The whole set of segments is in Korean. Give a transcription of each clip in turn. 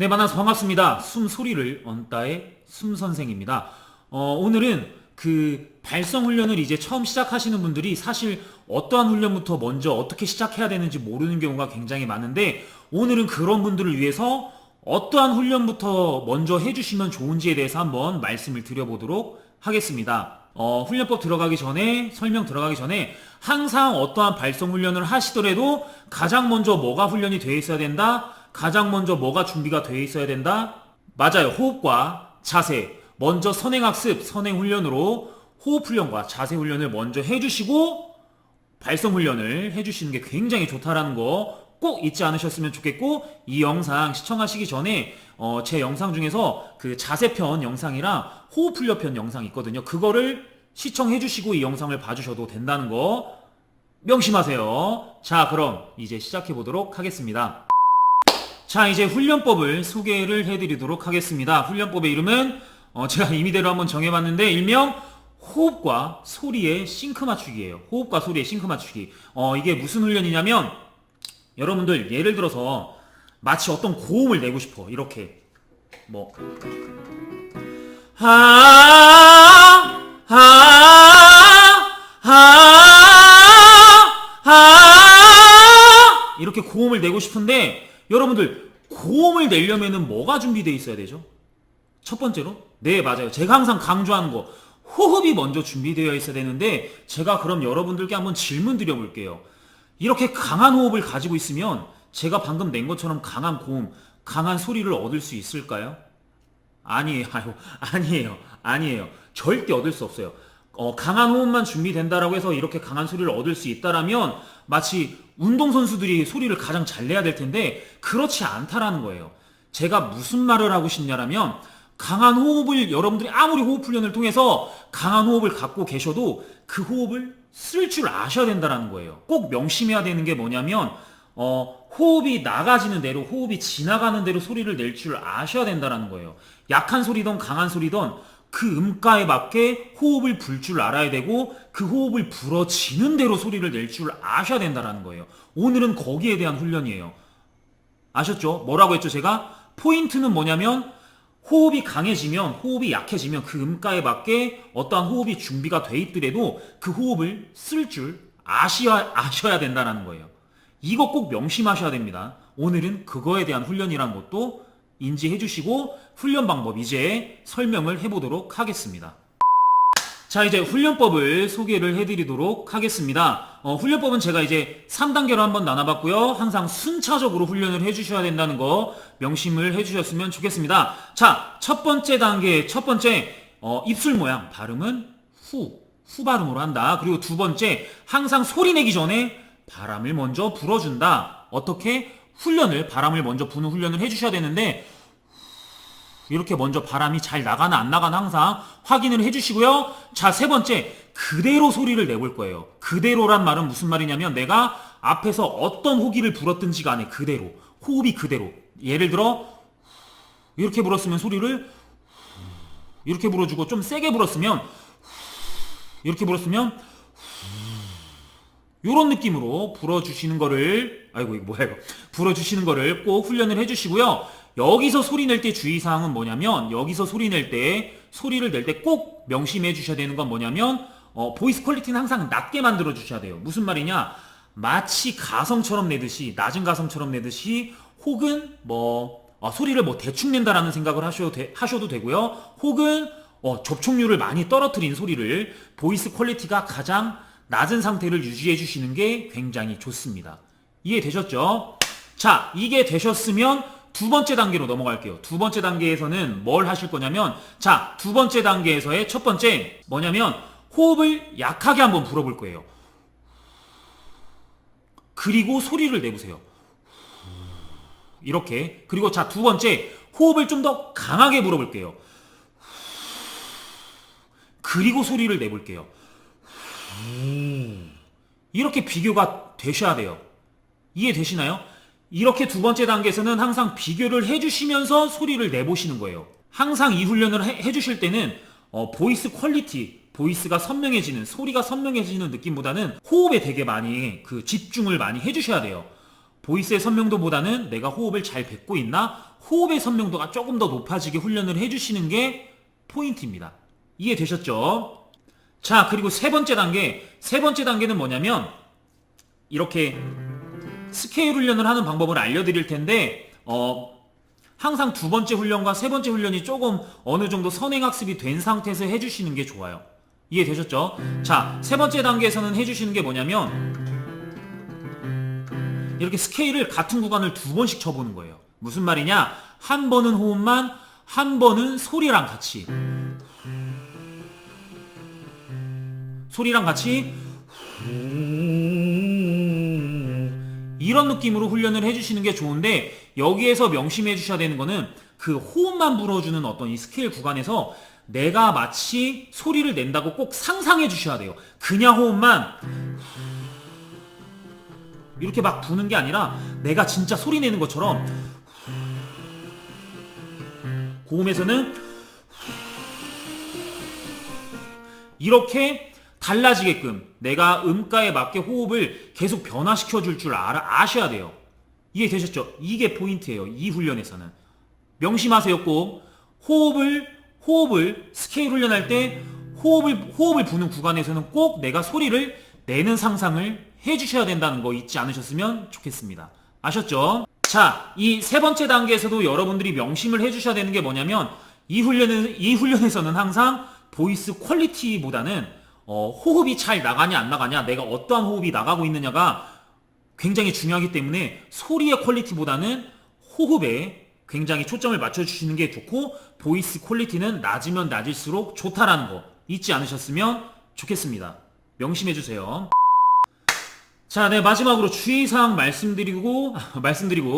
네, 만나서 반갑습니다. 숨소리를 언따의 숨선생입니다. 오늘은 그 발성 훈련을 이제 처음 시작하시는 분들이 사실 어떠한 훈련부터 먼저 어떻게 시작해야 되는지 모르는 경우가 굉장히 많은데, 오늘은 그런 분들을 위해서 어떠한 훈련부터 먼저 해주시면 좋은지에 대해서 한번 말씀을 드려보도록 하겠습니다. 훈련법 들어가기 전에, 설명 들어가기 전에 항상 어떠한 발성 훈련을 하시더라도 가장 먼저 뭐가 훈련이 되어 있어야 된다? 가장 먼저 뭐가 준비가 되어 있어야 된다? 맞아요. 호흡과 자세. 먼저 선행학습, 선행훈련으로 호흡훈련과 자세훈련을 먼저 해주시고 발성훈련을 해주시는 게 굉장히 좋다라는 거 꼭 잊지 않으셨으면 좋겠고, 이 영상 시청하시기 전에 제 영상 중에서 그 자세편 영상이랑 호흡훈련편 영상이 있거든요. 그거를 시청해주시고 이 영상을 봐주셔도 된다는 거 명심하세요. 자, 그럼 이제 시작해보도록 하겠습니다. 자, 이제 훈련법을 소개를 해드리도록 하겠습니다. 훈련법의 이름은 제가 임의대로 한번 정해봤는데, 일명 호흡과 소리의 싱크 맞추기예요. 호흡과 소리의 싱크 맞추기. 이게 무슨 훈련이냐면, 여러분들 예를 들어서 마치 어떤 고음을 내고 싶어. 이렇게 뭐 하, 하, 하, 하 이렇게 고음을 내고 싶은데, 여러분들 고음을 내려면은 뭐가 준비되어 있어야 되죠? 첫 번째로, 네, 맞아요. 제가 항상 강조하는 거, 호흡이 먼저 준비되어 있어야 되는데, 제가 그럼 여러분들께 한번 질문 드려볼게요. 이렇게 강한 호흡을 가지고 있으면 제가 방금 낸 것처럼 강한 고음, 강한 소리를 얻을 수 있을까요? 아니에요. 아니에요. 절대 얻을 수 없어요. 강한 호흡만 준비된다라고 해서 이렇게 강한 소리를 얻을 수 있다라면 마치 운동선수들이 소리를 가장 잘 내야 될 텐데, 그렇지 않다라는 거예요. 제가 무슨 말을 하고 싶냐라면, 강한 호흡을, 여러분들이 아무리 호흡 훈련을 통해서 강한 호흡을 갖고 계셔도 그 호흡을 쓸 줄 아셔야 된다는 거예요. 꼭 명심해야 되는 게 뭐냐면, 호흡이 나가지는 대로, 호흡이 지나가는 대로 소리를 낼 줄 아셔야 된다는 거예요. 약한 소리든 강한 소리든 그 음가에 맞게 호흡을 불 줄 알아야 되고, 그 호흡을 불어지는 대로 소리를 낼 줄 아셔야 된다는 거예요. 오늘은 거기에 대한 훈련이에요. 아셨죠? 뭐라고 했죠, 제가? 포인트는 뭐냐면, 호흡이 강해지면, 호흡이 약해지면 그 음가에 맞게 어떠한 호흡이 준비가 돼 있더라도 그 호흡을 쓸 줄 아셔야 된다는 거예요. 이거 꼭 명심하셔야 됩니다. 오늘은 그거에 대한 훈련이라는 것도 인지해 주시고, 훈련 방법 이제 설명을 해보도록 하겠습니다. 자, 이제 훈련법을 소개를 해드리도록 하겠습니다. 훈련법은 제가 이제 3단계로 한번 나눠봤고요. 항상 순차적으로 훈련을 해주셔야 된다는 거 명심을 해주셨으면 좋겠습니다. 자, 첫 번째 단계, 입술 모양, 발음은 후 발음으로 한다. 그리고 두 번째, 항상 소리 내기 전에 바람을 먼저 불어준다. 어떻게? 훈련을, 바람을 먼저 부는 훈련을 해주셔야 되는데, 이렇게 먼저 바람이 잘 나가나 안 나가나 항상 확인을 해주시고요. 자, 세 번째, 그대로 소리를 내볼 거예요. 그대로란 말은 무슨 말이냐면, 내가 앞에서 어떤 호기를 불었든지 간에 그대로, 호흡이 그대로. 예를 들어 이렇게 불었으면 소리를 이렇게 불어주고, 좀 세게 불었으면 이렇게 불었으면 요런 느낌으로 불어주시는 거를, 아이고 이거 뭐야 이거, 불어주시는 거를 꼭 훈련을 해주시고요. 여기서 소리 낼 때 주의사항은 뭐냐면, 여기서 소리 낼 때, 소리를 낼 때 꼭 명심해 주셔야 되는 건 뭐냐면, 보이스 퀄리티는 항상 낮게 만들어 주셔야 돼요. 무슨 말이냐? 마치 가성처럼 내듯이, 낮은 가성처럼 내듯이, 혹은 소리를 대충 낸다라는 생각을 하셔도 되고요. 혹은 접촉률을 많이 떨어뜨린 소리를, 보이스 퀄리티가 가장 낮은 상태를 유지해 주시는 게 굉장히 좋습니다. 이해되셨죠? 자, 이게 되셨으면 두 번째 단계로 넘어갈게요. 두 번째 단계에서는 뭘 하실 거냐면, 자, 두 번째 단계에서의 첫 번째 뭐냐면, 호흡을 약하게 한번 불어볼 거예요. 그리고 소리를 내보세요. 이렇게. 그리고 자, 두 번째, 호흡을 좀 더 강하게 불어볼게요. 그리고 소리를 내볼게요. 이렇게 비교가 되셔야 돼요. 이해되시나요? 이렇게 두 번째 단계에서는 항상 비교를 해주시면서 소리를 내보시는 거예요. 항상 이 훈련을 해주실 때는 보이스 퀄리티, 보이스가 선명해지는, 소리가 선명해지는 느낌보다는 호흡에 되게 많이 집중을 많이 해주셔야 돼요. 보이스의 선명도보다는 내가 호흡을 잘 뱉고 있나? 호흡의 선명도가 조금 더 높아지게 훈련을 해주시는 게 포인트입니다. 이해되셨죠? 자, 그리고 세 번째 단계는 뭐냐면 이렇게 스케일 훈련을 하는 방법을 알려드릴 텐데 항상 두 번째 훈련과 세 번째 훈련이 조금 어느 정도 선행학습이 된 상태에서 해주시는 게 좋아요. 이해되셨죠? 자, 세 번째 단계에서는 해주시는 게 뭐냐면 이렇게 스케일을 같은 구간을 두 번씩 쳐보는 거예요. 무슨 말이냐? 한 번은 호흡만, 한 번은 소리랑 같이 이런 느낌으로 훈련을 해주시는 게 좋은데, 여기에서 명심해 주셔야 되는 거는 그 호흡만 불어주는 어떤 이 스케일 구간에서 내가 마치 소리를 낸다고 꼭 상상해 주셔야 돼요. 그냥 호흡만 이렇게 막 부는 게 아니라 내가 진짜 소리 내는 것처럼 고음에서는 이렇게 달라지게끔 내가 음가에 맞게 호흡을 계속 변화시켜 줄 줄 아셔야 돼요. 이해되셨죠? 이게 포인트예요. 이 훈련에서는. 명심하세요. 꼭 호흡을 스케일 훈련할 때 호흡을 부는 구간에서는 꼭 내가 소리를 내는 상상을 해주셔야 된다는 거 잊지 않으셨으면 좋겠습니다. 아셨죠? 자, 이 세 번째 단계에서도 여러분들이 명심을 해주셔야 되는 게 뭐냐면 이 훈련에서는 항상 보이스 퀄리티보다는 호흡이 잘 나가냐 안 나가냐, 내가 어떠한 호흡이 나가고 있느냐가 굉장히 중요하기 때문에 소리의 퀄리티보다는 호흡에 굉장히 초점을 맞춰주시는 게 좋고, 보이스 퀄리티는 낮으면 낮을수록 좋다라는 거 잊지 않으셨으면 좋겠습니다. 명심해주세요. 자, 네, 마지막으로 주의사항 말씀드리고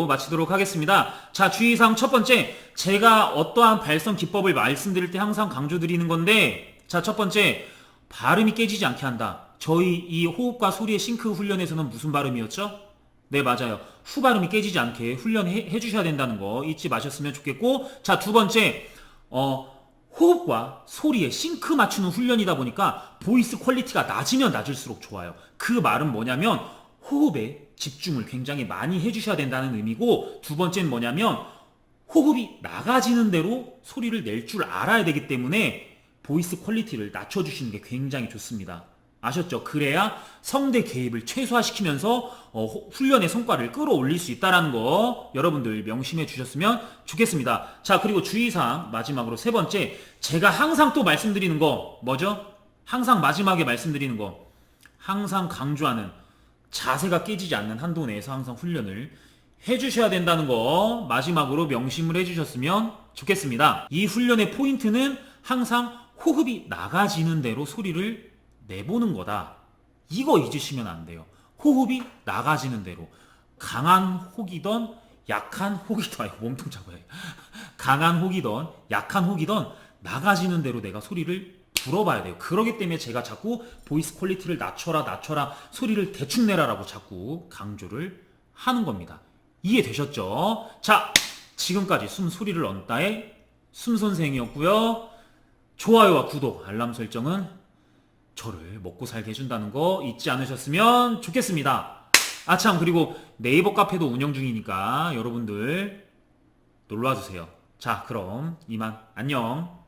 마치도록 하겠습니다. 자, 주의사항 첫 번째, 제가 어떠한 발성 기법을 말씀드릴 때 항상 강조드리는 건데, 자, 첫 번째, 발음이 깨지지 않게 한다. 저희 이 호흡과 소리의 싱크 훈련에서는 무슨 발음이었죠? 네, 맞아요. 후 발음이 깨지지 않게 훈련해 주셔야 된다는 거 잊지 마셨으면 좋겠고, 자, 두 번째, 호흡과 소리에 싱크 맞추는 훈련이다 보니까 보이스 퀄리티가 낮으면 낮을수록 좋아요. 그 말은 뭐냐면 호흡에 집중을 굉장히 많이 해주셔야 된다는 의미고, 두 번째는 뭐냐면 호흡이 나가지는 대로 소리를 낼 줄 알아야 되기 때문에 보이스 퀄리티를 낮춰주시는 게 굉장히 좋습니다. 아셨죠? 그래야 성대 개입을 최소화시키면서 훈련의 성과를 끌어올릴 수 있다는 거 여러분들 명심해 주셨으면 좋겠습니다. 자, 그리고 주의사항 마지막으로 세 번째, 제가 항상 또 말씀드리는 거 뭐죠? 항상 마지막에 말씀드리는 거, 항상 강조하는 자세가 깨지지 않는 한도 내에서 항상 훈련을 해주셔야 된다는 거 마지막으로 명심을 해주셨으면 좋겠습니다. 이 훈련의 포인트는 항상 호흡이 나가지는 대로 소리를 내보는 거다. 이거 잊으시면 안 돼요. 호흡이 나가지는 대로. 강한 혹이든 약한 혹이든, 몸통 잡아요. 강한 혹이든 약한 혹이든 나가지는 대로 내가 소리를 불어봐야 돼요. 그러기 때문에 제가 자꾸 보이스 퀄리티를 낮춰라, 소리를 대충 내라라고 자꾸 강조를 하는 겁니다. 이해되셨죠? 자, 지금까지 숨소리를 얹다의 숨선생이었고요. 좋아요와 구독, 알람 설정은 저를 먹고 살게 해준다는 거 잊지 않으셨으면 좋겠습니다. 아참, 그리고 네이버 카페도 운영 중이니까 여러분들 놀러와주세요. 자, 그럼 이만 안녕.